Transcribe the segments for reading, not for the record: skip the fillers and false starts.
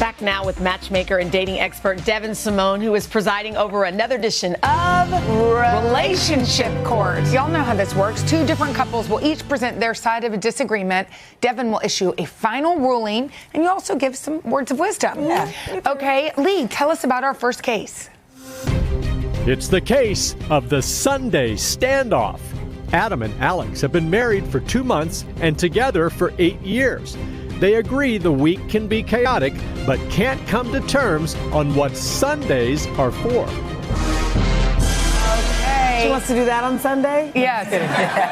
Back now with matchmaker and dating expert Devyn Simone, who is presiding over another edition of Relationship Court. Y'all know how this works. Two different couples will each present their side of a disagreement. Devyn will issue a final ruling, and you also give some words of wisdom. Yeah. Okay, Lee, tell us about our first case. It's the case of the Sunday standoff. Adam and Alex have been married for 2 months and together for 8 years. They agree the week can be chaotic, but can't come to terms on what Sundays are for. She wants to do that on Sunday? Yes.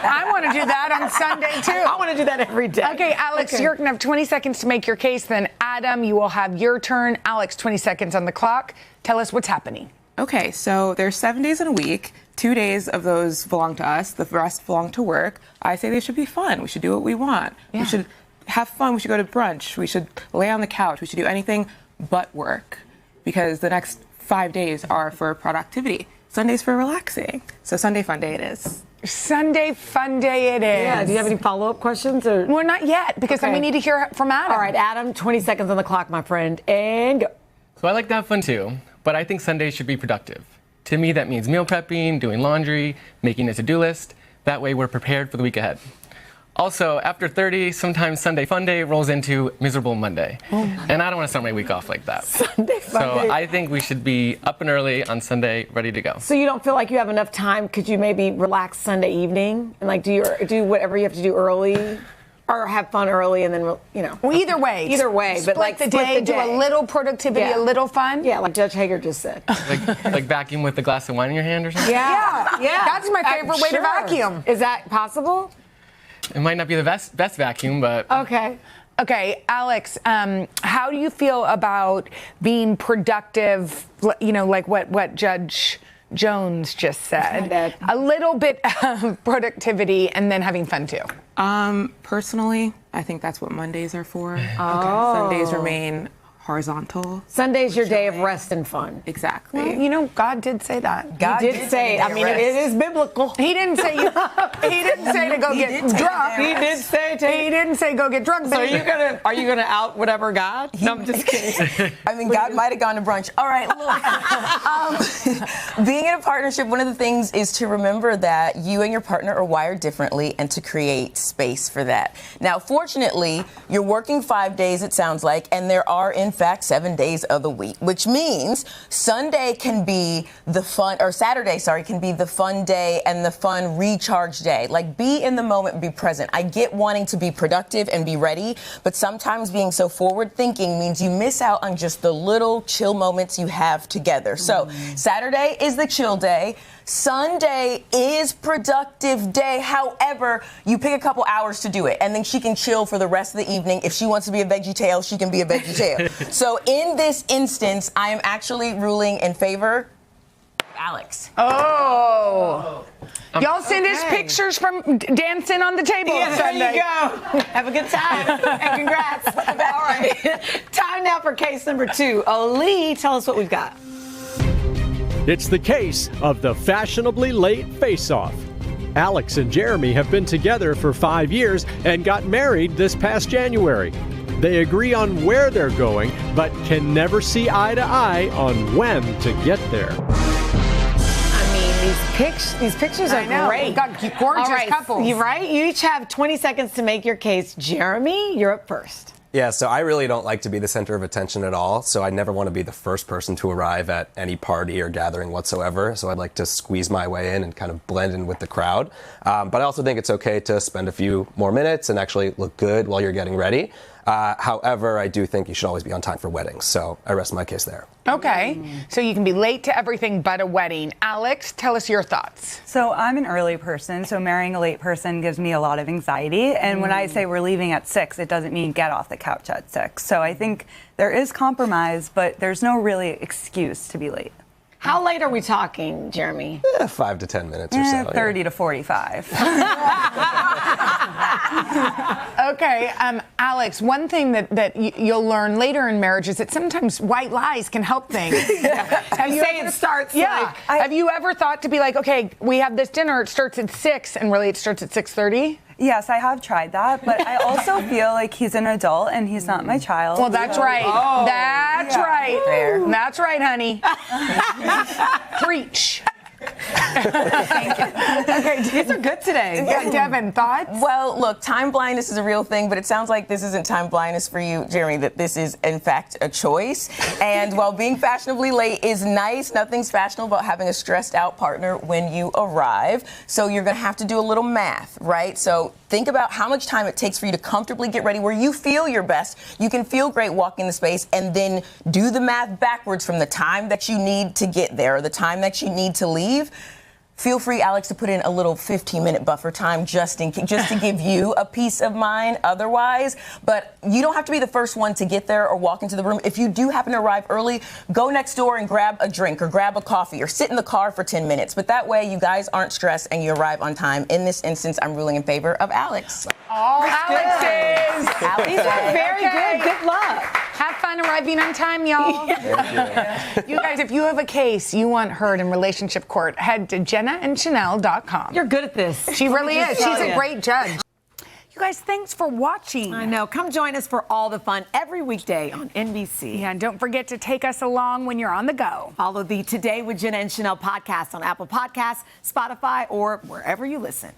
I want to do that on Sunday, too. I want to do that every day. Okay, Alex, you're going to have 20 seconds to make your case. Then, Adam, you will have your turn. Alex, 20 seconds on the clock. Tell us what's happening. Okay, so there's 7 days in a week. 2 days of those belong to us. The rest belong to work. I say they should be fun. We should do what we want. Yeah. We should have fun. We should go to brunch. We should lay on the couch. We should do anything but work, because the next 5 days are for productivity. Sunday's for relaxing. So Sunday fun day it is. Sunday fun day it is. Yeah, do you have any follow-up questions? Or? Well, not yet, because then we need to hear from Adam. All right, Adam, 20 seconds on the clock, my friend, and go. So I like to have fun too, but I think Sundays should be productive. To me, that means meal prepping, doing laundry, making a to-do list. That way we're prepared for the week ahead. Also, after 30, sometimes Sunday fun day rolls into miserable Monday. And I don't want to start my week off like that. Sunday fun day. So I think we should be up and early on Sunday, ready to go. So you don't feel like you have enough time? Could you maybe relax Sunday evening and like do whatever you have to do early? Or have fun early and then, you know. Well, either way. But like the day, do a little productivity, Yeah. a little fun. Yeah, like Judge Hager just said. Like vacuum with a glass of wine in your hand or something? Yeah. That's my favorite way to Sure. vacuum. Is that possible? It might not be the best vacuum, but... Okay. Okay, Alex, how do you feel about being productive, you know, like what Judge Jones just said? A little bit of productivity and then having fun too. Personally, I think that's what Mondays are for. Sundays remain horizontal. Sunday's your day of rest and fun. Exactly. Well, you know, God did say that. God did say, I mean, it is biblical. He didn't say he didn't say to go get drunk. He did say He didn't say go get drunk. So are you gonna out whatever God? No, I'm just kidding. I mean, God might have gone to brunch. All right, look. Being in a partnership, one of the things is to remember that you and your partner are wired differently and to create space for that. Now, fortunately, you're working 5 days, it sounds like, and there are, in fact, 7 days of the week, which means Sunday can be the fun, or Saturday, sorry, can be the fun day and the fun recharge day. Like, be in the moment, be present. I get wanting to be productive and be ready, but sometimes being so forward thinking means you miss out on just the little chill moments you have together. So Saturday is the chill day. Sunday is productive day. However, you pick a couple hours to do it, and then she can chill for the rest of the evening. If she wants to be a VeggieTale, she can be a VeggieTale. So in this instance, I am actually ruling in favor of Alex. Oh. Y'all send us pictures from dancing on the table Sunday. There you go. Have a good time. And congrats. All right. Time now for case number 2. Lee, tell us what we've got. It's the case of the fashionably late face-off. Alex and Jeremy have been together for 5 years and got married this past January. They agree on where they're going, but can never see eye to eye on when to get there. I mean, these pictures are great. We've got gorgeous All right, couples. You right? You each have 20 seconds to make your case. Jeremy, you're up first. Yeah, so I really don't like to be the center of attention at all, so I never want to be the first person to arrive at any party or gathering whatsoever, so I'd like to squeeze my way in and kind of blend in with the crowd. But I also think it's okay to spend a few more minutes and actually look good while you're getting ready. However, I do think you should always be on time for weddings, so I rest my case there. Okay, so you can be late to everything but a wedding. Alex, tell us your thoughts. So I'm an early person, so marrying a late person gives me a lot of anxiety. And when I say we're leaving at 6, it doesn't mean get off the couch at 6. So I think there is compromise, but there's no really excuse to be late. How late are we talking, Jeremy? 5 to 10 minutes or so. 30 to 45. Okay, Alex, one thing that you'll learn later in marriage is that sometimes white lies can help things. Have you it starts have you ever thought to be like, okay, we have this dinner, it starts at 6, and really it starts at 6:30? Yes, I have tried that, but I also feel like he's an adult and he's not my child. Well, that's right. That's right. Fair. That's right, honey. Preach. Okay, these are good today. Yeah, Devyn, thoughts? Well, look, time blindness is a real thing, but it sounds like this isn't time blindness for you, Jeremy, that this is, in fact, a choice. And while being fashionably late is nice, nothing's fashionable about having a stressed out partner when you arrive. So you're going to have to do a little math, right? So think about how much time it takes for you to comfortably get ready where you feel your best. You can feel great walking the space, and then do the math backwards from the time that you need to get there or the time that you need to leave. Feel free, Alex, to put in a little 15-minute buffer time just to give you a peace of mind otherwise. But you don't have to be the first one to get there or walk into the room. If you do happen to arrive early, go next door and grab a drink or grab a coffee or sit in the car for 10 minutes. But that way, you guys aren't stressed and you arrive on time. In this instance, I'm ruling in favor of Alex. All Alex's. These are very Okay. good. Good luck. Have fun arriving on time, y'all. You guys, if you have a case you want heard in relationship court, head to JennaandSheinelle.com. You're good at this. She really is. She's a you. great judge. You guys, thanks for watching. I know. Come join us for all the fun every weekday on NBC. Yeah, and don't forget to take us along when you're on the go. Follow the Today with Jenna and Sheinelle podcast on Apple Podcasts, Spotify, or wherever you listen.